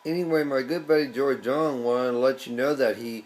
Anyway, my good buddy George John wanted to let you know that he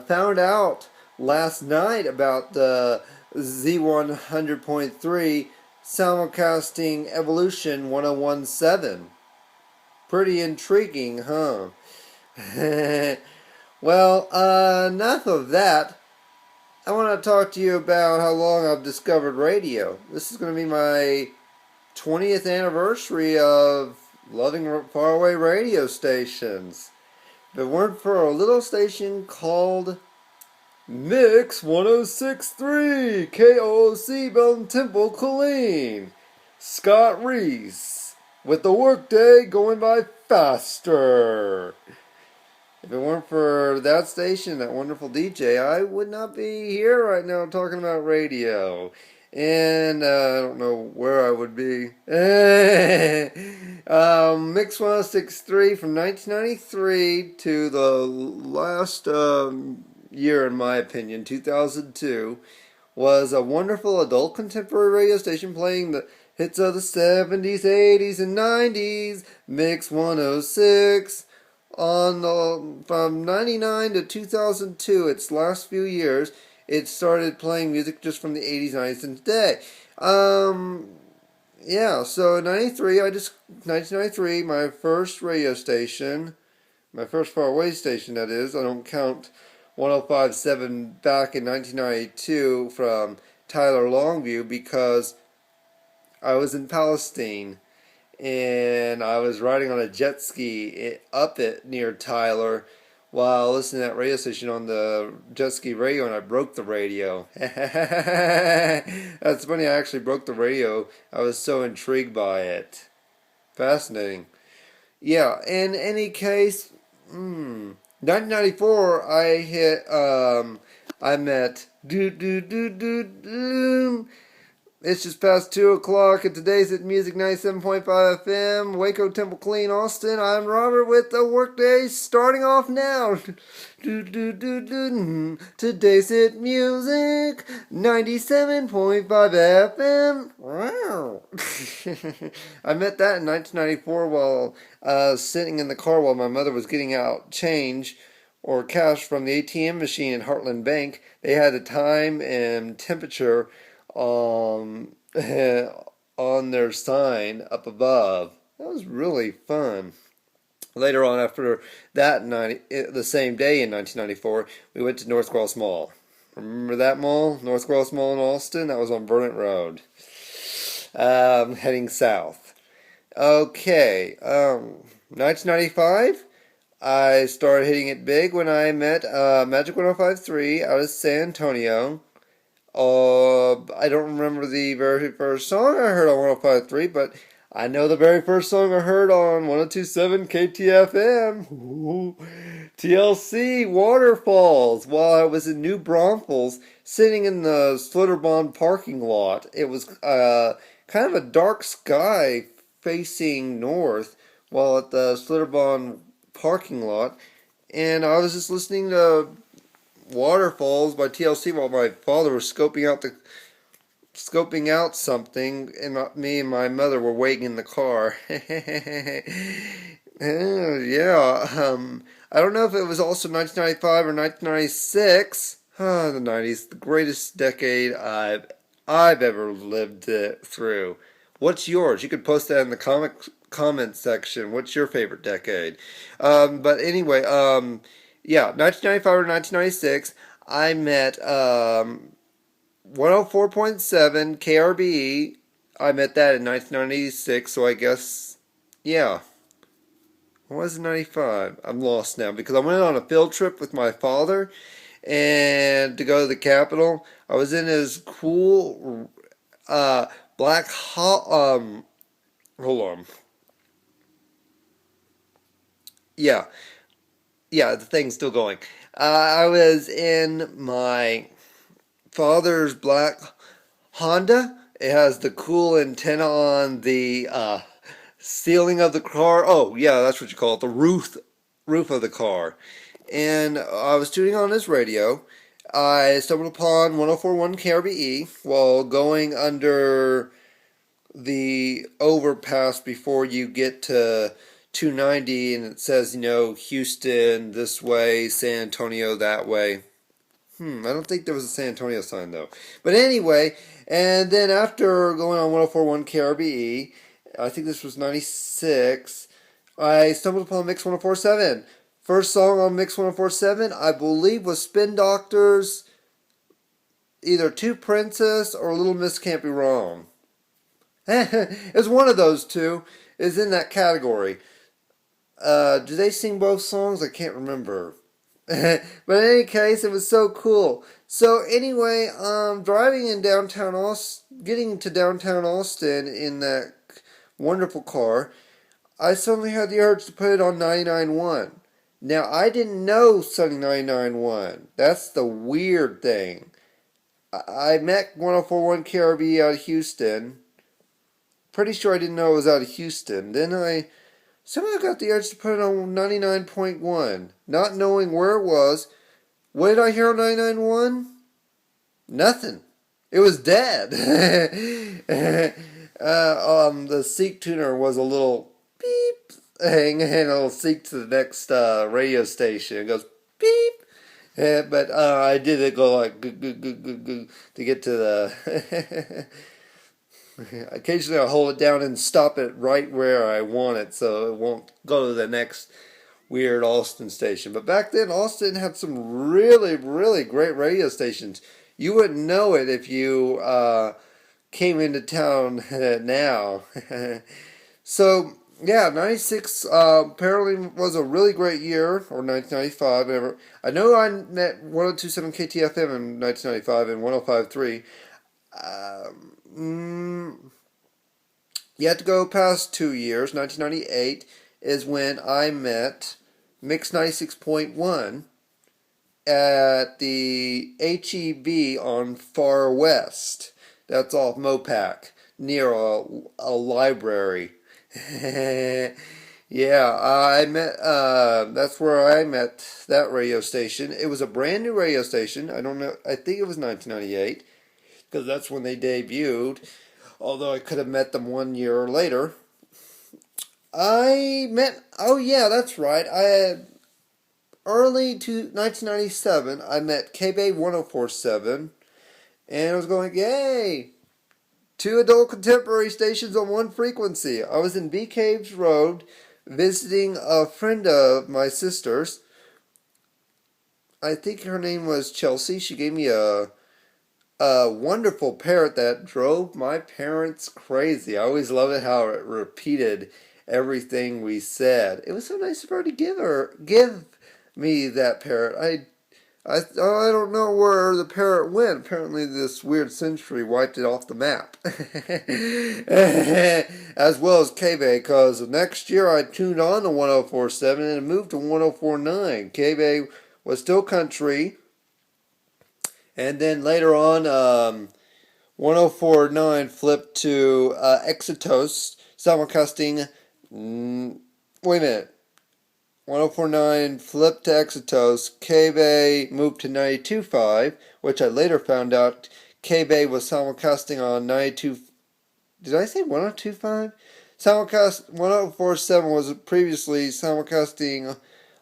found out last night about the Z100.3 simulcasting evolution 1017. Pretty intriguing, huh? Well, enough of that. I want to talk to you about how long I've discovered radio. This is going to be my 20th anniversary of loving faraway radio stations. If it weren't for a little station called Mix 1063, KOOC, Belton Temple, Killeen, Scott Reese, with the workday going by faster. If it weren't for that station, that wonderful DJ, I would not be here right now talking about radio. And I don't know where I would be. Mix 1063 from 1993 to the last year, in my opinion, 2002, was a wonderful adult contemporary radio station playing the hits of the 70s, 80s, and 90s. Mix 106 from 99 to 2002, its last few years. It started playing music just from the 80s, 90s, and today. Yeah, so 1993, my first radio station, my first faraway station, that is. I don't count 105.7 back in 1992 from Tyler Longview because I was in Palestine and I was riding on a jet ski up it near Tyler while listening to that radio station on the jet ski radio, and I broke the radio. That's funny, I actually broke the radio. I was so intrigued by it. Fascinating. Yeah, in any case, 1994, I met, it's just past 2 o'clock, and today's at Music 97.5 FM, Waco, Temple, Killeen, Austin. I'm Robert with the workday starting off now. Today's at Music 97.5 FM. Wow. I met that in 1994 while sitting in the car while my mother was getting out change or cash from the ATM machine in Heartland Bank. They had a time and temperature on their sign up above. That was really fun. Later on, after that, the same day in 1994, we went to North Cross Mall. Remember that mall? North Cross Mall in Austin? That was on Vernon Road. Heading south. Okay, 1995, I started hitting it big when I met Magic 105.3 out of San Antonio. I don't remember the very first song I heard on 105.3, but I know the very first song I heard on 102.7 KTFM. Ooh. TLC Waterfalls. While I was in New Braunfels, sitting in the Slitterbond parking lot. It was kind of a dark sky facing north while at the Slitterbond parking lot, and I was just listening to Waterfalls by TLC while my father was scoping out something, and me and my mother were waiting in the car. Yeah, I don't know if it was also 1995 or 1996. The 90s, the greatest decade I've ever lived through. What's yours? You could post that in the comment section. What's your favorite decade? But anyway, yeah, 1995 or 1996, I met 104.7 KRBE. I met that in 1996, so I guess, yeah. What was it, 95? I'm lost now because I went on a field trip with my father and to go to the Capitol. I was in his cool black hold on. Yeah. Yeah, the thing's still going. I was in my father's black Honda. It has the cool antenna on the ceiling of the car. Oh, yeah, that's what you call it, the roof of the car. And I was tuning on his radio. I stumbled upon 104.1 KRBE while going under the overpass before you get to 290, and it says, Houston this way, San Antonio that way. I don't think there was a San Antonio sign, though. But anyway, and then after going on 104.1 KRBE, I think this was 96, I stumbled upon Mix 104.7. First song on Mix 104.7, I believe, was Spin Doctors, either Two Princess or Little Miss Can't Be Wrong. It's one of those two. Is in that category. Do they sing both songs? I can't remember. But in any case, it was so cool. So anyway, driving in downtown Austin, getting to downtown Austin in that wonderful car, I suddenly had the urge to put it on 99.1. Now, I didn't know Sunny 99.1. That's the weird thing. I met 104.1 KRB out of Houston. Pretty sure I didn't know it was out of Houston. Then I somehow got the urge to put it on 99.1, not knowing where it was. What did I hear on 99.1? Nothing. It was dead. The seek tuner was a little beep, and it'll seek to the next radio station. It goes beep. But I did it go like to get to the. Occasionally I'll hold it down and stop it right where I want it so it won't go to the next weird Austin station. But back then, Austin had some really, really great radio stations. You wouldn't know it if you came into town now. So, yeah, 96 apparently was a really great year, or 1995, whatever. I know I met 102.7 KTFM in 1995 and 105.3. You have to go past 2 years. 1998 is when I met Mix 96.1 at the HEB on Far West. That's off Mopac, near a library. Yeah, I met. That's where I met that radio station. It was a brand new radio station. I don't know. I think it was 1998 because that's when they debuted. Although I could have met them 1 year later. Oh yeah, that's right. Early to 1997, I met K-Bay 104.7, and I was going, yay! 2 adult contemporary stations on 1 frequency. I was in Bee Caves Road visiting a friend of my sister's. I think her name was Chelsea. She gave me a wonderful parrot that drove my parents crazy. I always love it how it repeated everything we said. It was so nice of her to give me that parrot. I don't know where the parrot went. Apparently this weird century wiped it off the map. As well as K-Bay, because next year I tuned on to 104.7 and it moved to 104.9. K-Bay was still country. And then later on, 104.9 flipped to Exitos, simulcasting. Wait a minute. 104.9 flipped to Exitos. K-Bay moved to 92.5, which I later found out K-Bay was simulcasting on 92. Did I say 102.5? Simulcast 104.7 was previously simulcasting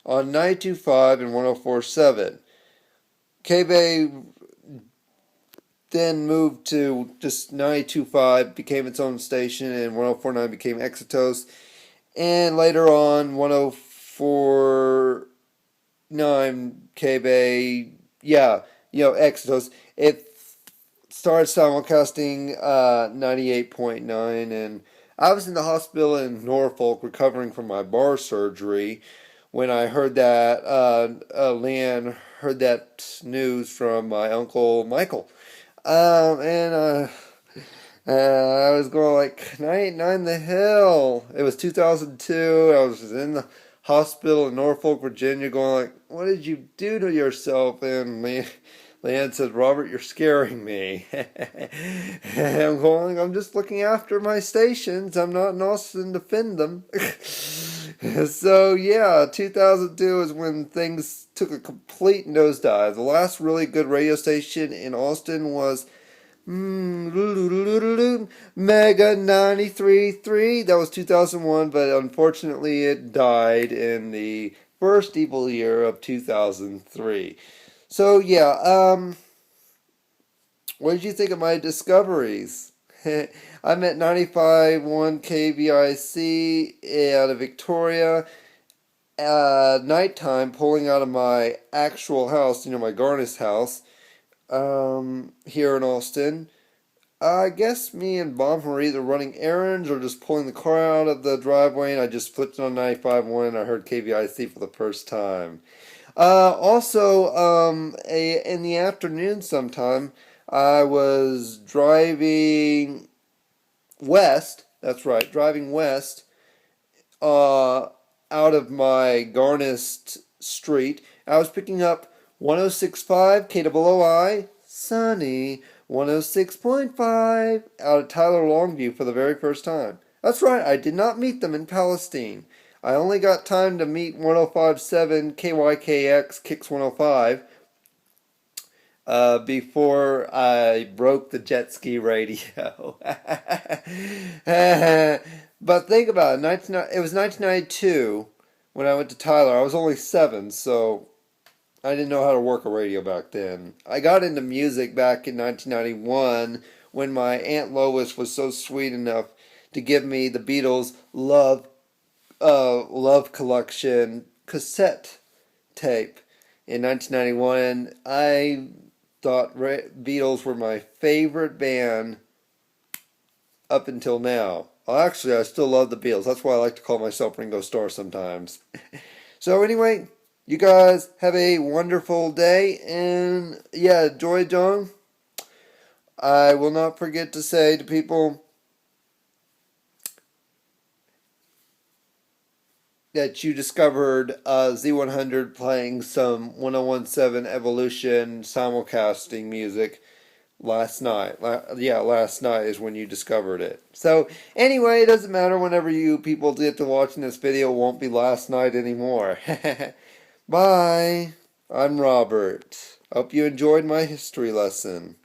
on 92.5 and 104.7. K-Bay then moved to just 92.5, became its own station, and 104.9 became Exitos. And later on, 104.9 K-Bay, Exitos. It started simulcasting 98.9, and I was in the hospital in Norfolk recovering from my bar surgery when I heard that, Leanne heard that news from my uncle Michael. I was going like, 9 the hell. It was 2002. I was in the hospital in Norfolk, Virginia, going like, what did you do to yourself? And Leanne said, Robert, you're scaring me. And I'm going, I'm just looking after my stations. I'm not in Austin to defend them. So, yeah, 2002 is when things took a complete nosedive. The last really good radio station in Austin was Mega 93.3. That was 2001, but unfortunately it died in the first evil year of 2003. So yeah, what did you think of my discoveries? I'm at 95.1 KVIC out of Victoria. Nighttime, pulling out of my actual house, my Garnis house, here in Austin. I guess me and Bob were either running errands or just pulling the car out of the driveway, and I just flipped it on 95.1 and I heard KVIC for the first time. In the afternoon sometime, I was driving west, that's right, driving west, out of my Garnist Street. I was picking up 106.5 KOOI, sunny, 106.5 out of Tyler Longview for the very first time. That's right, I did not meet them in Palestine. I only got time to meet 105.7 KYKX Kicks 105 before I broke the jet ski radio. But think about it. It was 1992 when I went to Tyler. I was only 7, so I didn't know how to work a radio back then. I got into music back in 1991 when my Aunt Lois was so sweet enough to give me the Beatles Love Collection cassette tape in 1991. I thought Beatles were my favorite band up until now. Well, actually, I still love the Beatles. That's why I like to call myself Ringo Starr sometimes. So anyway, you guys have a wonderful day, and yeah, Joy Dong. I will not forget to say to people that you discovered Z100 playing some 1017 Evolution simulcasting music last night. Last night is when you discovered it. So, anyway, it doesn't matter. Whenever you people get to watching this video, it won't be last night anymore. Bye. I'm Robert. Hope you enjoyed my history lesson.